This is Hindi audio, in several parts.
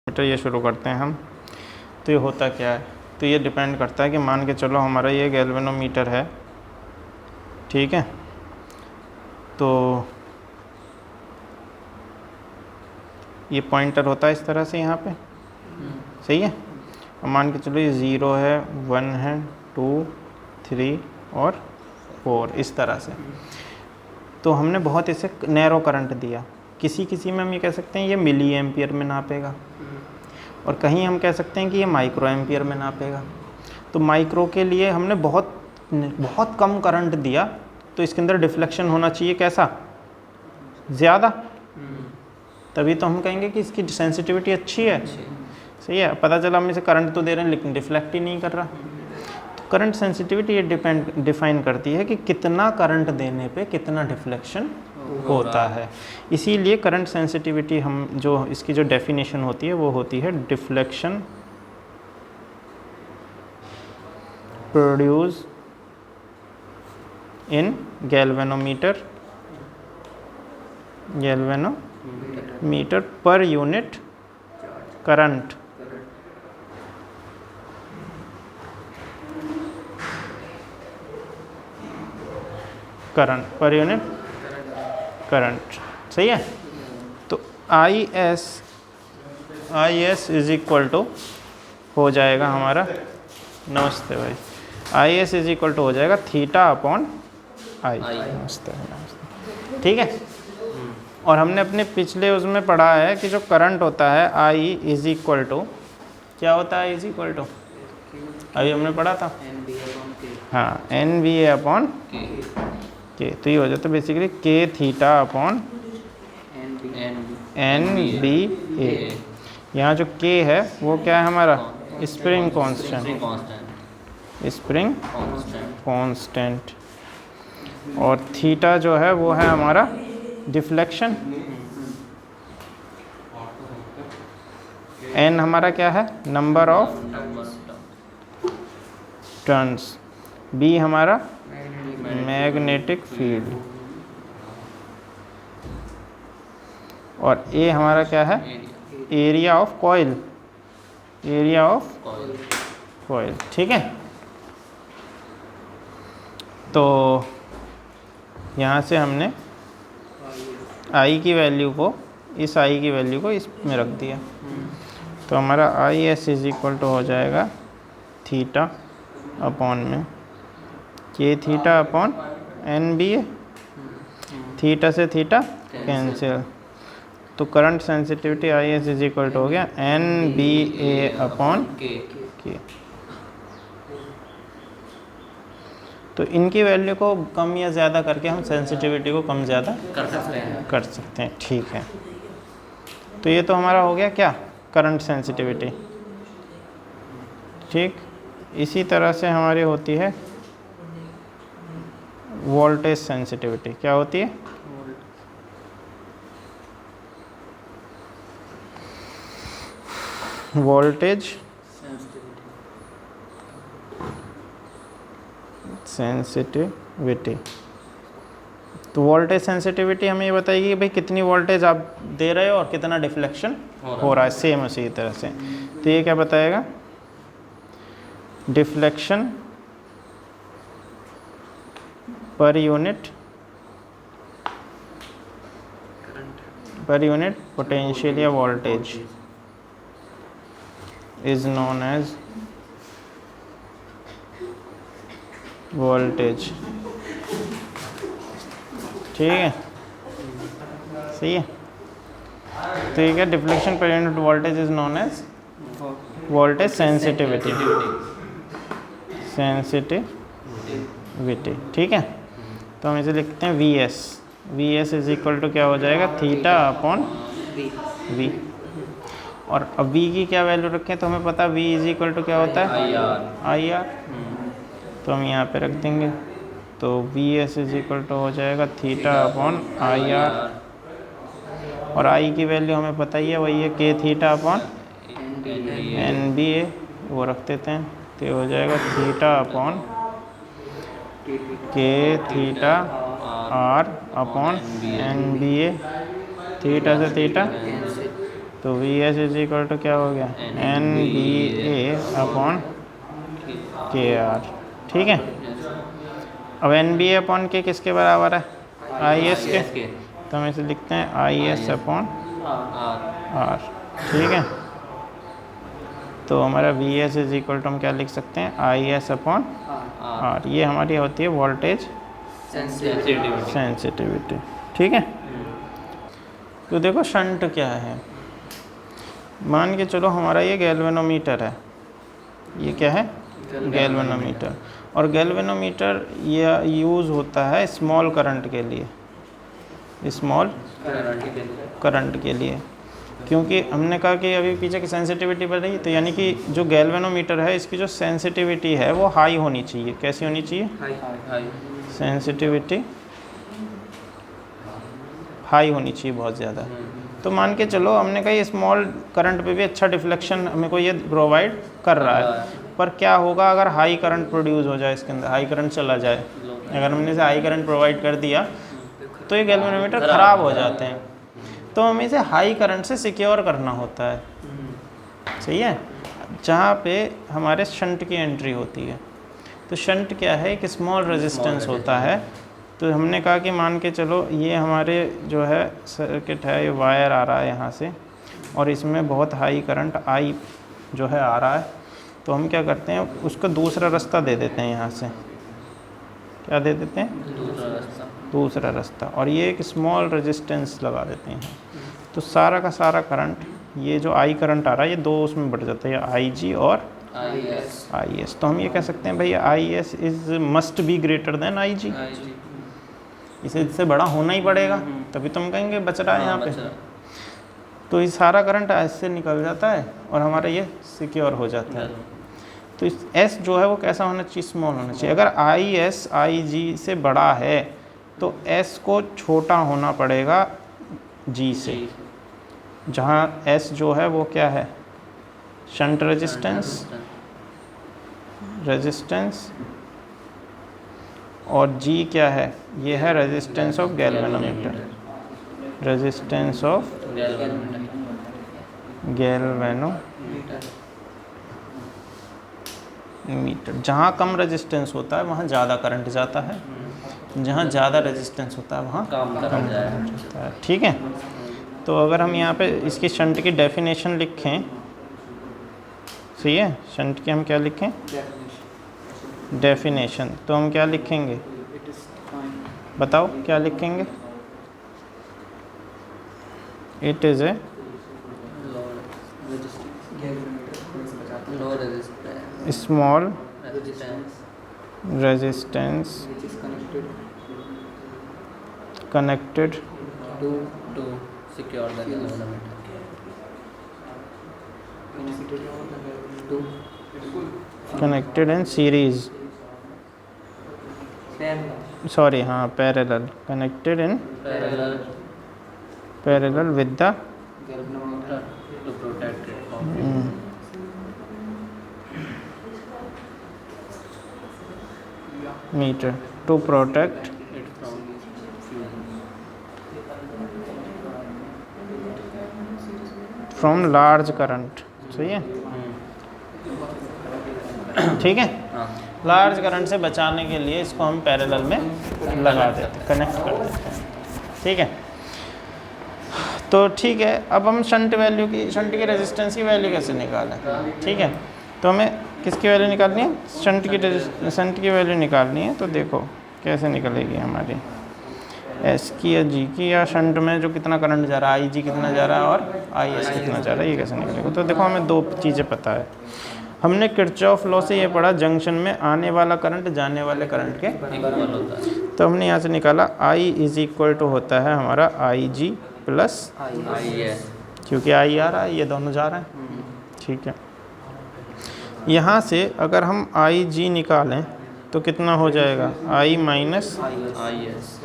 तो ये शुरू करते हैं हम। तो ये होता क्या है, तो ये डिपेंड करता है कि मान के चलो हमारा ये गैल्वेनोमीटर है, ठीक है। तो ये पॉइंटर होता है इस तरह से यहाँ पे, सही है। अब मान के चलो ये 0 है, 1 है, 2, 3 और 4 इस तरह से। तो हमने बहुत इसे नैरो करंट दिया। किसी किसी में हम ये कह सकते हैं ये मिली एम्पियर में नापेगा, और कहीं हम कह सकते हैं कि ये माइक्रो एम्पियर में नापेगा। तो माइक्रो के लिए हमने बहुत कम करंट दिया, तो इसके अंदर डिफ्लेक्शन होना चाहिए कैसा, ज़्यादा, तभी तो हम कहेंगे कि इसकी सेंसिटिविटी अच्छी है, सही है। पता चला हम इसे करंट तो दे रहे हैं लेकिन डिफ्लेक्ट ही नहीं कर रहा। तो करंट सेंसिटिविटी ये डिफाइन करती है कि कितना करंट देने पे कितना डिफ्लेक्शन होता है। इसीलिए करंट सेंसिटिविटी हम जो इसकी जो डेफिनेशन होती है वो होती है deflection produce in galvanometer per unit current per unit current, सही है। तो I S is equal to हो जाएगा हमारा, नमस्ते भाई, I S is equal to हो जाएगा थीटा अपॉन आई। नमस्ते, ठीक है। और हमने अपने पिछले उसमें पढ़ा है कि जो करंट होता है आई इज इक्वल टू क्या होता है, इज इक्वल टू अभी हमने पढ़ा था, हाँ, एन बी ए अपॉन के। तो ये हो जाता है बेसिकली के थीटा अपॉन एन बी ए। यहाँ जो के है वो क्या है हमारा, स्प्रिंग कांस्टेंट, और थीटा जो है वो है हमारा डिफ्लेक्शन, एन हमारा क्या है, नंबर ऑफ टर्न्स, बी हमारा मैग्नेटिक फील्ड, और ए हमारा क्या है, एरिया ऑफ कॉइल, ठीक है। तो यहाँ से हमने आई की वैल्यू को, इस आई की वैल्यू को इसमें रख दिया। तो हमारा I S is equal to हो जाएगा थीटा अपॉन में K theta upon N B A, theta से थीटा कैंसिल। तो current sensitivity I S is equal to हो गया एन बी ए अपॉन के। तो इनकी वैल्यू को कम या ज़्यादा करके हम सेंसिटिविटी को कम ज़्यादा कर सकते हैं, ठीक है। तो ये तो हमारा हो गया क्या, करंट सेंसिटिविटी, ठीक। इसी तरह से हमारी होती है वोल्टेज सेंसिटिविटी। क्या होती है, वोल्टेज सेंसिटिविटी। तो वोल्टेज सेंसिटिविटी हमें ये बताएगी कि भाई कितनी वोल्टेज आप दे रहे हो और कितना डिफ्लेक्शन हो रहा है, सेम उसी तरह से। तो ये क्या बताएगा, डिफ्लेक्शन पर यूनिट पोटेंशियल या voltage is known as voltage, ठीक है, सही है। तो ये क्या, deflection per unit voltage is known as voltage sensitivity, ठीक है। तो हम इसे लिखते हैं V S is equal to क्या हो जाएगा, थीटा अपॉन वी। और अब वी की क्या वैल्यू रखें, तो हमें पता वी इज इक्वल टू क्या होता है, आई आर। तो हम यहाँ पे रख देंगे, तो V S is equal to हो जाएगा थीटा अपॉन आई आर, और आई की वैल्यू हमें पता ही है, वही है K theta upon N B A, वो रख देते हैं। तो ये हो जाएगा theta upon K theta R upon N B A, theta से थीटा तो V S is equal to क्या हो गया, N B A upon K R. ठीक है, अब एन बी ए अपॉन के किसके बराबर है, आई एस के, तो हम इसे लिखते हैं आई एस अपॉन आर। ठीक है, तो हमारा V S is equal to हम क्या लिख सकते हैं, आई एस अपॉन आर। ये हमारी होती है वोल्टेज सेंसिटिविटी। ठीक है, तो देखो शंट क्या है, मान के चलो हमारा ये गैल्वेनोमीटर है, ये क्या है, गैल्वेनोमीटर। और गैल्वेनोमीटर ये यूज़ होता है स्मॉल करंट के लिए, स्मॉल करंट के लिए, क्योंकि हमने कहा कि अभी पीछे की सेंसिटिविटी बढ़ रही है, तो यानी कि जो गैल्वेनोमीटर है इसकी जो सेंसिटिविटी है वो हाई होनी चाहिए। कैसी होनी चाहिए, सेंसिटिविटी हाई होनी चाहिए, बहुत ज़्यादा। तो मान के चलो हमने कहा ये स्मॉल करंट पे भी अच्छा डिफ्लेक्शन हमें को ये प्रोवाइड कर रहा है, पर क्या होगा अगर हाई करंट प्रोड्यूस हो जाए, इसके अंदर हाई करंट चला जाए, अगर हमने इसे हाई करंट प्रोवाइड कर दिया तो ये गैल्वेनोमीटर ख़राब हो जाते हैं। तो हमें इसे हाई करंट से सिक्योर करना होता है, सही है, जहाँ पे हमारे शंट की एंट्री होती है। तो शंट क्या है, एक स्मॉल रेजिस्टेंस होता है। तो हमने कहा कि मान के चलो ये हमारे जो है सर्किट है, ये वायर आ रहा है यहाँ से और इसमें बहुत हाई करंट आई जो है आ रहा है, तो हम क्या करते हैं उसको दूसरा रास्ता दे देते हैं, यहाँ से क्या दे देते हैं, दूसरा रास्ता, और ये एक स्मॉल रेजिस्टेंस लगा देते हैं। तो सारा का सारा करंट, ये जो आई करंट आ रहा है ये दो उसमें बढ़ जाता है, आई जी और आई एस। तो हम ये कह सकते हैं भाई I S is must be greater than I G, इसे इससे बड़ा होना ही पड़ेगा, तभी तो हम कहेंगे बच रहा है यहाँ पे। तो ये सारा करंट एस से निकल जाता है और हमारा ये सिक्योर हो जाता है। तो इस एस जो है वो कैसा होना चाहिए, स्मॉल होना चाहिए। अगर आई एस आई जी से बड़ा है तो एस को छोटा होना पड़ेगा जी से, जहाँ एस जो है वो क्या है, शंट रेजिस्टेंस, और जी क्या है, ये है resistance of galvanometer, resistance of galvanometer. जहाँ कम रेजिस्टेंस होता है वहाँ ज़्यादा करंट जाता है, जहाँ ज़्यादा रेजिस्टेंस होता है वहाँ कम करंट जाता है। ठीक है, तो अगर हम यहाँ पे इसकी शंट की डेफिनेशन लिखें, सही है, शंट की हम क्या लिखें, डेफिनेशन, तो हम क्या लिखेंगे, बताओ क्या लिखेंगे, it is a small resistance connected to secure the galvanometer. connected in series, sorry हाँ parallel, connected in parallel with the galvanometer to protect it from meter to protect it from fusion. from large current, सही है, ठीक है, लार्ज करंट से बचाने के लिए इसको हम पैरेलल में लगा देते हैं, कनेक्ट कर देते हैं। ठीक है, तो ठीक है, अब हम शंट की रेजिस्टेंस की वैल्यू कैसे निकालें। ठीक है, तो हमें किसकी वैल्यू निकालनी है, शंट की वैल्यू निकालनी है। तो देखो कैसे निकलेगी हमारी, एस की या जी की, या शंट में जो कितना करंट जा रहा है, आई जी कितना जा रहा है और आई एस कितना जा रहा है, ये कैसे निकलेगा। तो देखो हमें दो चीज़ें पता है, हमने किरचॉफ लॉ से ये पढ़ा, जंक्शन में आने वाला करंट जाने वाले करंट के इक्वल होता है। तो हमने यहाँ से निकाला आई इज इक्वल टू होता है हमारा आई जी प्लस आई एस, क्योंकि आई आ रहा है, ये दोनों जा रहे हैं। ठीक है, यहाँ से अगर हम आई जी निकालें तो कितना हो जाएगा, आई माइनस आई एस,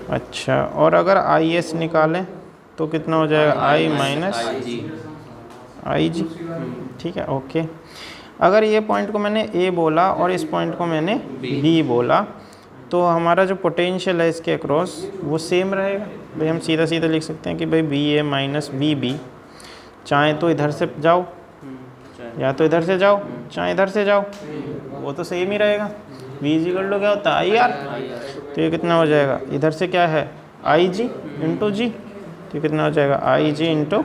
अच्छा, और अगर आई एस निकालें तो कितना हो जाएगा, आई माइनस आई जी। ठीक है, ओके। अगर ये पॉइंट को मैंने ए बोला और इस पॉइंट को मैंने बी बोला, तो हमारा जो पोटेंशियल है इसके अक्रॉस वो सेम रहेगा। भाई हम सीधा सीधा लिख सकते हैं कि भाई बी ए माइनस बी बी, चाहे तो इधर से जाओ या तो इधर से जाओ, चाहे इधर से जाओ, वो तो सेम ही रहेगा। v इक्वल टू क्या होता है आई आर, तो ये कितना हो जाएगा, इधर से क्या है आई जी इंटू जी, तो कितना हो जाएगा आई जी इंटू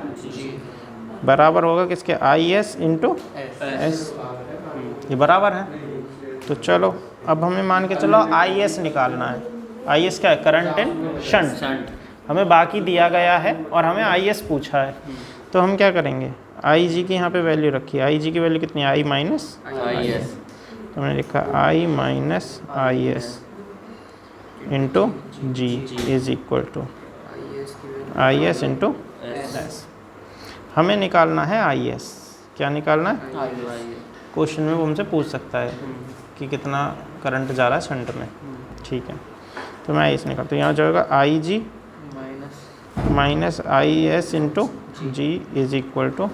बराबर होगा किसके आई एस इंटू एस, ये बराबर है। तो चलो अब हमें मान के चलो आई एस निकालना है। आई एस क्या है, करंट इन शंट। हमें बाकी दिया गया है और हमें आई एस पूछा है, तो हम क्या करेंगे, आई जी की यहाँ पे वैल्यू रखी है। आई जी की वैल्यू कितनी है, आई माइनस आई एस, तो मैंने लिखा I minus I S into G is equal to I S into S. हमें निकालना है आई एस। क्या निकालना है, क्वेश्चन में वो हमसे पूछ सकता है कि कितना करंट जा रहा है शंट में। ठीक है, तो मैं आई एस निकालता हूँ। यहाँ जाएगा I G minus I S into G is equal to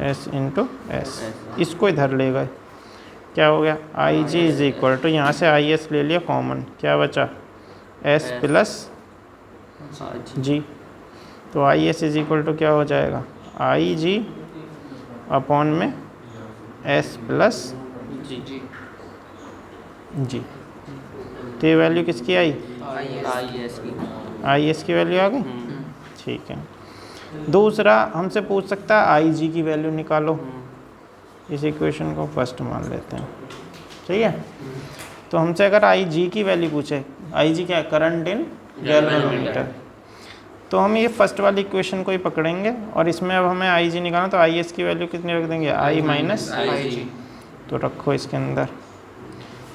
S into S. इसको इधर ले गए, क्या हो गया, I G is equal to, यहाँ से आई एस ले लिया कॉमन, क्या बचा एस प्लस जी, तो I S is equal to क्या हो जाएगा आई जी अपॉन में एस प्लस जी। तो ये वैल्यू किसकी आई, आई एस की वैल्यू आ गई। ठीक है, दूसरा हमसे पूछ सकता है आई जी की वैल्यू निकालो। इस इक्वेशन को फर्स्ट मान लेते हैं, सही है। तो हमसे अगर आई जी की वैल्यू पूछे, आई जी क्या है, करंट इन गैल्वेनोमीटर, तो हम ये फर्स्ट वाली इक्वेशन को ही पकड़ेंगे और इसमें अब हमें आई जी निकालना, तो आई एस की वैल्यू कितनी रख देंगे, आई माइनस आई जी, तो रखो इसके अंदर,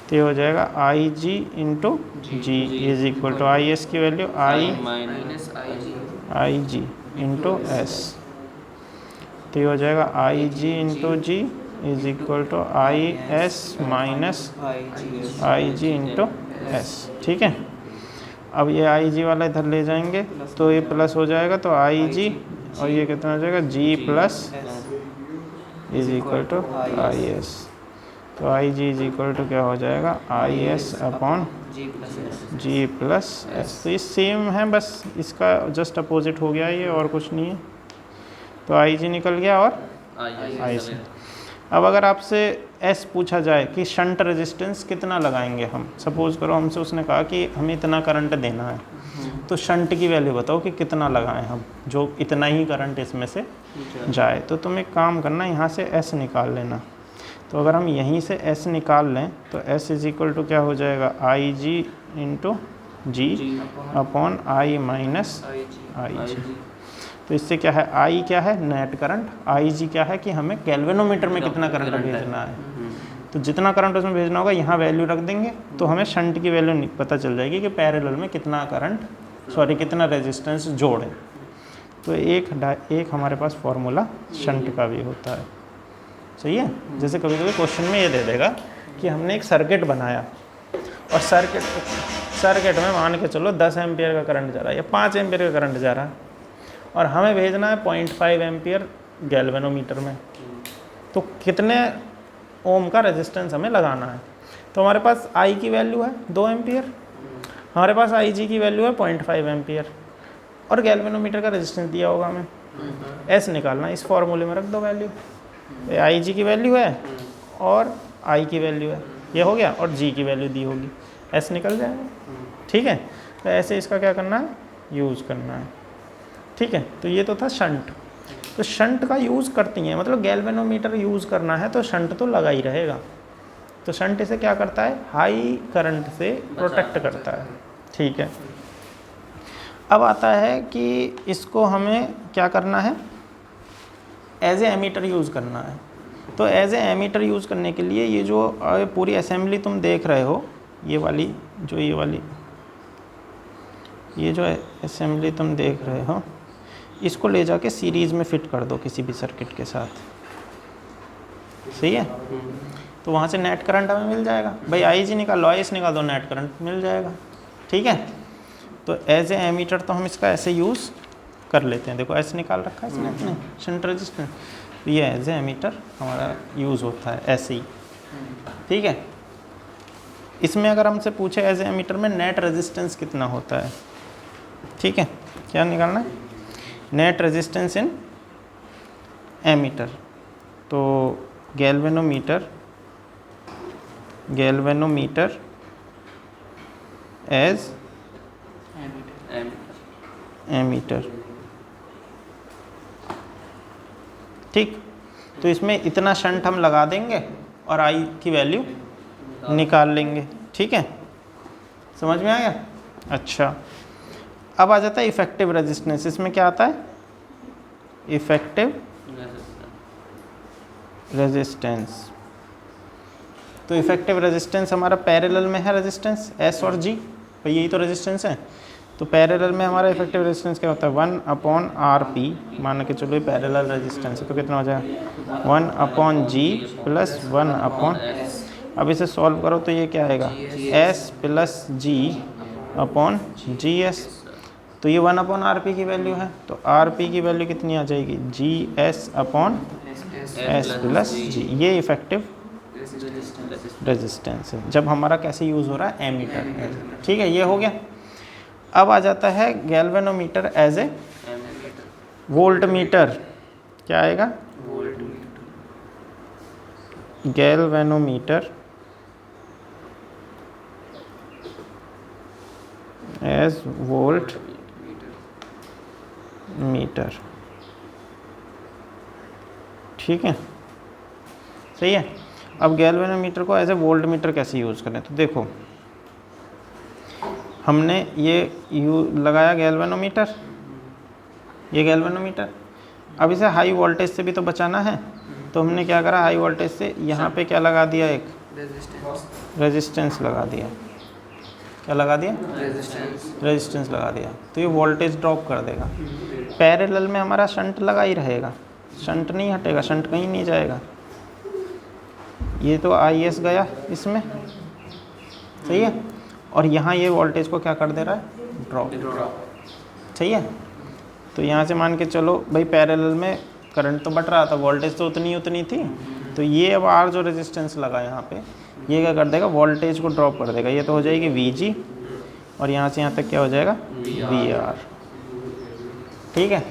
तो ये हो जाएगा I G into G is equal to I S की value I minus I G into S, तो ये हो जाएगा I G into G is equal to I S minus I G into S. ठीक है, अब ये आई जी वाला इधर ले जाएंगे तो ये प्लस हो जाएगा, तो आई जी और ये कितना हो जाएगा G plus is equal to I S, तो I G is equal to क्या हो जाएगा I S upon G plus S. तो ये सेम है, बस इसका जस्ट अपोजिट हो गया ये, और कुछ नहीं है। तो आई जी निकल गया और आई सी। अब अगर आपसे एस पूछा जाए कि शंट रेजिस्टेंस कितना लगाएंगे हम, सपोज करो हमसे उसने कहा कि हमें इतना करंट देना है, तो शंट की वैल्यू बताओ कि कितना लगाएं हम, जो इतना ही करंट इसमें से जाए। तो तुम एक काम करना, यहाँ से एस निकाल लेना। तो अगर हम यहीं से एस निकाल लें तो एस इज इक्वल टू क्या हो जाएगा I G into G upon I minus I G. तो इससे क्या है, आई क्या है नेट करंट, आई जी क्या है कि हमें गैल्वेनोमीटर में कितना करंट भेजना है। तो जितना करंट उसमें भेजना होगा यहाँ वैल्यू रख देंगे, तो हमें शंट की वैल्यू पता चल जाएगी कि पैरेलल में कितना करंट, कितना रेजिस्टेंस जोड़ें। तो एक हमारे पास फॉर्मूला शंट का भी होता है, सही है। जैसे कभी कभी क्वेश्चन में ये दे देगा कि हमने एक सर्किट बनाया और सर्किट में मान के चलो 10 एम्पियर का करंट जा रहा है या 5 एम्पियर का करंट जा रहा है, और हमें भेजना है 0.5 एम्पियर गैल्वेनोमीटर में, तो कितने ओम का रेजिस्टेंस हमें लगाना है। तो हमारे पास आई की वैल्यू है 2 एम्पियर, हमारे पास आई जी की वैल्यू है 0.5 एम्पियर, और गैल्वेनोमीटर का रेजिस्टेंस दिया होगा हमें, एस निकालना। इस फॉर्मूले में रख दो वैल्यू, आई जी की वैल्यू है और आई की वैल्यू है, ये हो गया, और जी की वैल्यू दी होगी, एस निकल जाएगा। ठीक है, तो ऐसे इसका क्या करना है, यूज़ करना है। ठीक है, तो ये तो था शंट। तो शंट का यूज़ करती हैं, मतलब गैल्वेनोमीटर यूज़ करना है तो शंट तो लगा ही रहेगा। तो शंट इसे क्या करता है, हाई करंट से प्रोटेक्ट करता है। ठीक है, अब आता है कि इसको हमें क्या करना है, एज ए एमीटर यूज़ करना है। तो एज ए एमीटर यूज़ करने के लिए ये जो पूरी असेंबली तुम देख रहे हो, ये जो असेंबली तुम देख रहे हो, इसको ले जाके सीरीज़ में फिट कर दो किसी भी सर्किट के साथ, सही है। तो वहाँ से नेट करंट हमें मिल जाएगा। भाई आई जी निकाल लो, आई एस निकाल दो, नेट करंट मिल जाएगा। ठीक है, तो एज ए एमीटर तो हम इसका ऐसे यूज़ कर लेते हैं। देखो एस निकाल रखा है इसने अपने शंट रेजिस्टेंस, तो ये एज ए एमीटर हमारा यूज़ होता है ऐसे ही। ठीक है, इसमें अगर हमसे पूछे एज ए एमीटर में नेट रेजिस्टेंस कितना होता है, ठीक है, क्या निकालना है, नेट रेजिस्टेंस इन एमीटर। तो गैल्वेनोमीटर एज एमीटर। ठीक, तो इसमें इतना शंट हम लगा देंगे और आई की वैल्यू निकाल लेंगे। ठीक है, समझ में आ गया? अच्छा, अब आ जाता है इफेक्टिव रेजिस्टेंस। इसमें क्या आता है? Effective resistance. तो इफेक्टिव रेजिस्टेंस हमारा पैरेलल में है रेजिस्टेंस एस और जी, तो यही तो रेजिस्टेंस है। तो पैरेलल में हमारा इफेक्टिव रेजिस्टेंस क्या होता है? 1/RP, मान के चलो ये पैरेलल रेजिस्टेंस है, तो कितना हो जाएगा? 1/G plus 1/। अब इसे सॉल्व करो तो ये क्या आएगा? S plus G upon GS। तो ये 1/RP की वैल्यू है, तो RP की वैल्यू कितनी आ जाएगी? GS upon S plus G। ये इफेक्टिव रेजिस्टेंस है जब हमारा कैसे यूज़ हो रहा है? एमीटर। ठीक है, ये हो गया। अब आ जाता है गैल्वेनोमीटर एज ए वोल्टमीटर। क्या आएगा? Galvanometer as voltmeter. ठीक है, सही है। अब गैल्वेनोमीटर को एज ए वोल्ट मीटर कैसे यूज़ करें? तो देखो, हमने ये लगाया गैल्वेनोमीटर, ये गैल्वेनोमीटर। अब इसे हाई वोल्टेज से भी तो बचाना है, तो हमने क्या करा? हाई वोल्टेज से यहाँ पे क्या लगा दिया? एक रेजिस्टेंस लगा दिया। क्या लगा दिया? रेजिस्टेंस लगा दिया। तो ये वोल्टेज ड्रॉप कर देगा। पैरेलल में हमारा शंट लगा ही रहेगा, शंट नहीं हटेगा, शंट कहीं नहीं जाएगा। ये तो IS गया इसमें, सही है। और यहाँ ये वोल्टेज को क्या कर दे रहा है? ड्रॉप। सही है। तो यहाँ से मान के चलो भाई, पैरेलल में करंट तो बढ़ रहा था, वोल्टेज तो उतनी थी। तो ये अब R जो रेजिस्टेंस लगा यहाँ पे, ये क्या कर देगा? वोल्टेज को ड्रॉप कर देगा। ये तो हो जाएगी VG, और यहाँ से यहाँ तक क्या हो जाएगा? VR। ठीक है।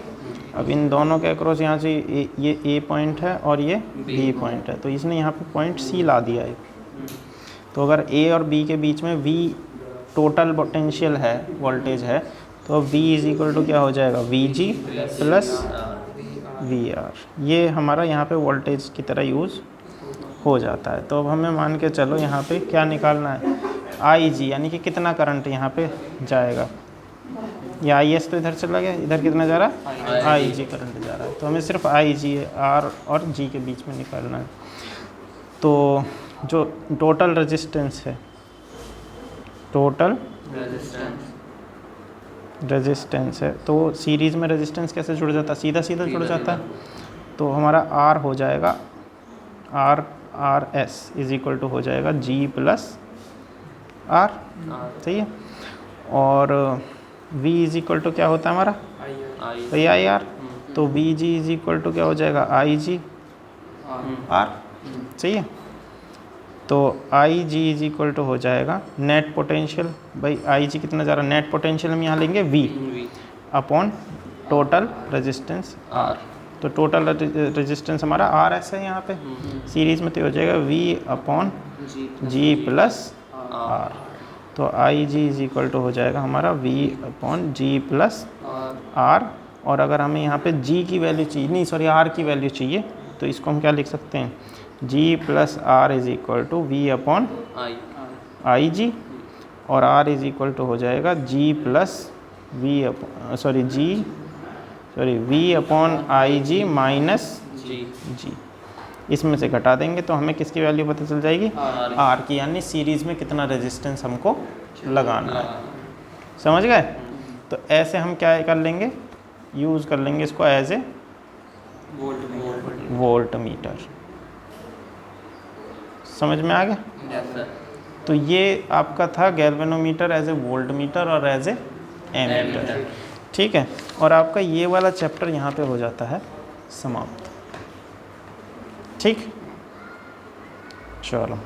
अब इन दोनों के अक्रॉस यहाँ से ये A पॉइंट है और ये B पॉइंट है, तो इसने यहाँ पे पॉइंट C ला दिया है। तो अगर A और B के बीच में V टोटल पोटेंशियल है, वोल्टेज है, तो V इज इक्वल टू क्या हो जाएगा? VG plus VR। ये हमारा यहाँ पे वोल्टेज की तरह यूज़ हो जाता है। तो अब हमें मान के चलो यहाँ पे क्या निकालना है? IG, यानी कि कितना करंट यहाँ पे जाएगा। या IS तो इधर चला गया, इधर कितना जा रहा है? IG करंट जा रहा है। तो हमें सिर्फ IG, R और G के बीच में निकालना है। तो जो टोटल रेजिस्टेंस है, टोटल रेजिस्टेंस है, तो सीरीज़ में रेजिस्टेंस कैसे जुड़ जाता है? सीधा सीधा जुड़ जाता है। तो हमारा R हो जाएगा RS इज इक्वल टू हो जाएगा G प्लस R। सही है। और V इज इक्वल टू क्या होता है हमारा? IR। तो VG इज इक्वल टू क्या हो जाएगा? IG R। सही है। तो IG इज इक्वल टू हो जाएगा नेट पोटेंशियल, भाई IG कितना जा रहा है? नेट पोटेंशियल हम यहाँ लेंगे V upon total resistance R। तो टोटल रेजिस्टेंस हमारा RS है यहाँ पे, सीरीज़ में तो हो जाएगा V upon G plus R। तो IG इज इक्वल टू हो जाएगा हमारा V upon G plus R। और अगर हमें यहाँ पे G की वैल्यू चाहिए, नहीं सॉरी R की वैल्यू चाहिए, तो इसको हम क्या लिख सकते हैं? G plus R is equal to V upon IG, और R इज इक्वल टू हो जाएगा G plus V upon IG minus G। इसमें से घटा देंगे तो हमें किसकी वैल्यू पता चल जाएगी? R की, यानी सीरीज़ में कितना रेजिस्टेंस हमको लगाना है। समझ गए? तो ऐसे हम क्या कर लेंगे? यूज़ कर लेंगे इसको एज ए वोल्ट मीटर। समझ में आ गया? तो ये आपका था galvanometer as a voltmeter और एज ए एमीटर। ठीक है। और आपका ये वाला चैप्टर यहाँ पे हो जाता है समाप्त। ठीक, चलो।